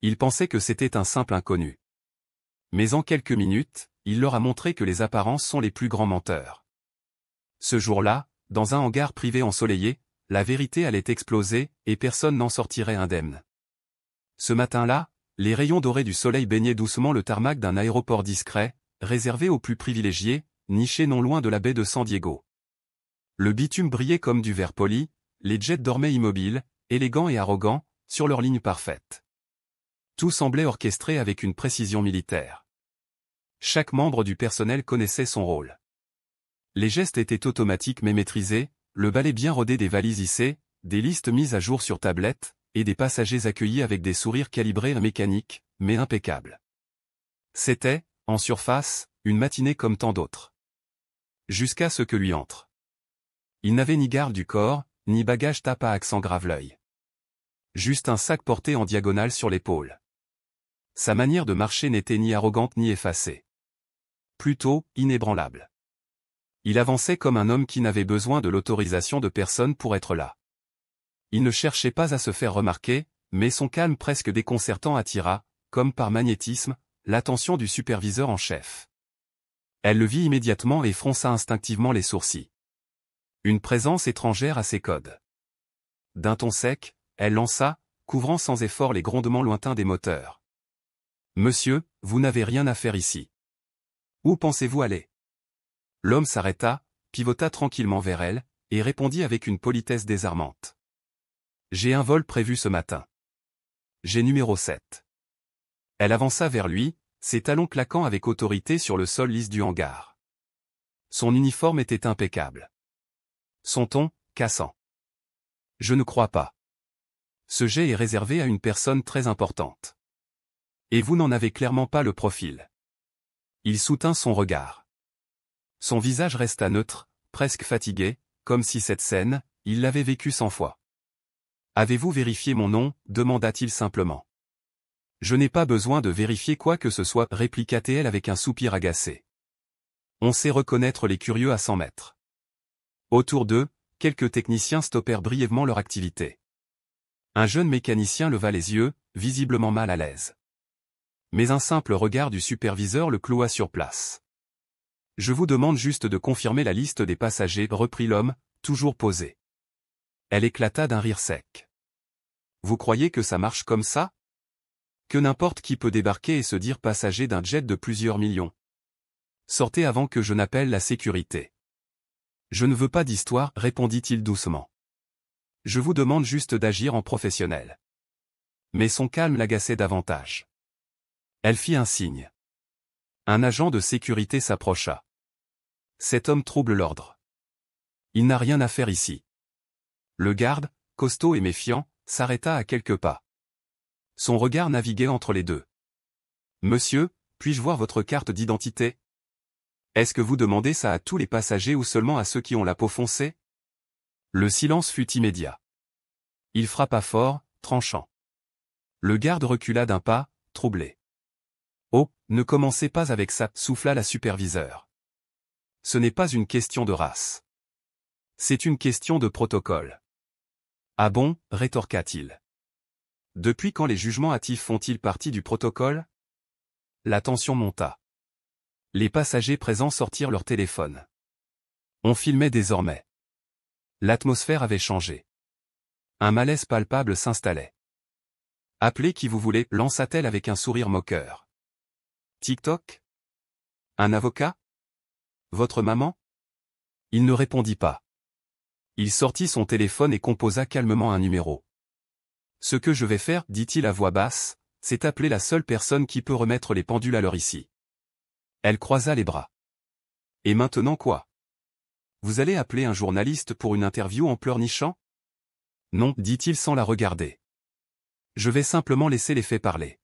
Ils pensaient que c'était un simple inconnu. Mais en quelques minutes, il leur a montré que les apparences sont les plus grands menteurs. Ce jour-là, dans un hangar privé ensoleillé, la vérité allait exploser, et personne n'en sortirait indemne. Ce matin-là, les rayons dorés du soleil baignaient doucement le tarmac d'un aéroport discret, réservé aux plus privilégiés, niché non loin de la baie de San Diego. Le bitume brillait comme du verre poli, les jets dormaient immobiles, élégants et arrogants, sur leur ligne parfaite. Tout semblait orchestré avec une précision militaire. Chaque membre du personnel connaissait son rôle. Les gestes étaient automatiques mais maîtrisés, le balai bien rodé des valises hissées, des listes mises à jour sur tablette, et des passagers accueillis avec des sourires calibrés et mécaniques, mais impeccables. C'était, en surface, une matinée comme tant d'autres. Jusqu'à ce que lui entre. Il n'avait ni garde du corps, ni bagage tape à accent grave l'œil. Juste un sac porté en diagonale sur l'épaule. Sa manière de marcher n'était ni arrogante ni effacée. Plutôt, inébranlable. Il avançait comme un homme qui n'avait besoin de l'autorisation de personne pour être là. Il ne cherchait pas à se faire remarquer, mais son calme presque déconcertant attira, comme par magnétisme, l'attention du superviseur en chef. Elle le vit immédiatement et fronça instinctivement les sourcils. Une présence étrangère à ses codes. D'un ton sec, elle lança, couvrant sans effort les grondements lointains des moteurs. « Monsieur, vous n'avez rien à faire ici. Où pensez-vous aller ?» L'homme s'arrêta, pivota tranquillement vers elle, et répondit avec une politesse désarmante. « J'ai un vol prévu ce matin. J'ai numéro 7. » Elle avança vers lui, ses talons claquant avec autorité sur le sol lisse du hangar. Son uniforme était impeccable. Son ton, cassant. « Je ne crois pas. Ce jet est réservé à une personne très importante. Et vous n'en avez clairement pas le profil. » Il soutint son regard. Son visage resta neutre, presque fatigué, comme si cette scène, il l'avait vécue 100 fois. « Avez-vous vérifié mon nom ?» demanda-t-il simplement. « Je n'ai pas besoin de vérifier quoi que ce soit, répliqua-t-elle avec un soupir agacé. On sait reconnaître les curieux à 100 mètres. Autour d'eux, quelques techniciens stoppèrent brièvement leur activité. Un jeune mécanicien leva les yeux, visiblement mal à l'aise. Mais un simple regard du superviseur le cloua sur place. « Je vous demande juste de confirmer la liste des passagers, reprit l'homme, toujours posé. Elle éclata d'un rire sec. Vous croyez que ça marche comme ça? Que n'importe qui peut débarquer et se dire passager d'un jet de plusieurs millions. Sortez avant que je n'appelle la sécurité. Je ne veux pas d'histoire, répondit-il doucement. Je vous demande juste d'agir en professionnel. Mais son calme l'agaçait davantage. Elle fit un signe. Un agent de sécurité s'approcha. Cet homme trouble l'ordre. Il n'a rien à faire ici. Le garde, costaud et méfiant, s'arrêta à quelques pas. Son regard naviguait entre les deux. Monsieur, puis-je voir votre carte d'identité? Est-ce que vous demandez ça à tous les passagers ou seulement à ceux qui ont la peau foncée? Le silence fut immédiat. Il frappa fort, tranchant. Le garde recula d'un pas, troublé. Oh, ne commencez pas avec ça, souffla la superviseure. Ce n'est pas une question de race. C'est une question de protocole. Ah bon, rétorqua-t-il. Depuis quand les jugements hâtifs font-ils partie du protocole? La tension monta. Les passagers présents sortirent leur téléphone. On filmait désormais. L'atmosphère avait changé. Un malaise palpable s'installait. Appelez qui vous voulez, lança-t-elle avec un sourire moqueur. TikTok? Un avocat? Votre maman? Il ne répondit pas. Il sortit son téléphone et composa calmement un numéro. Ce que je vais faire, dit-il à voix basse, c'est appeler la seule personne qui peut remettre les pendules à l'heure ici. Elle croisa les bras. Et maintenant quoi? Vous allez appeler un journaliste pour une interview en pleurnichant? Non, dit-il sans la regarder. Je vais simplement laisser les faits parler.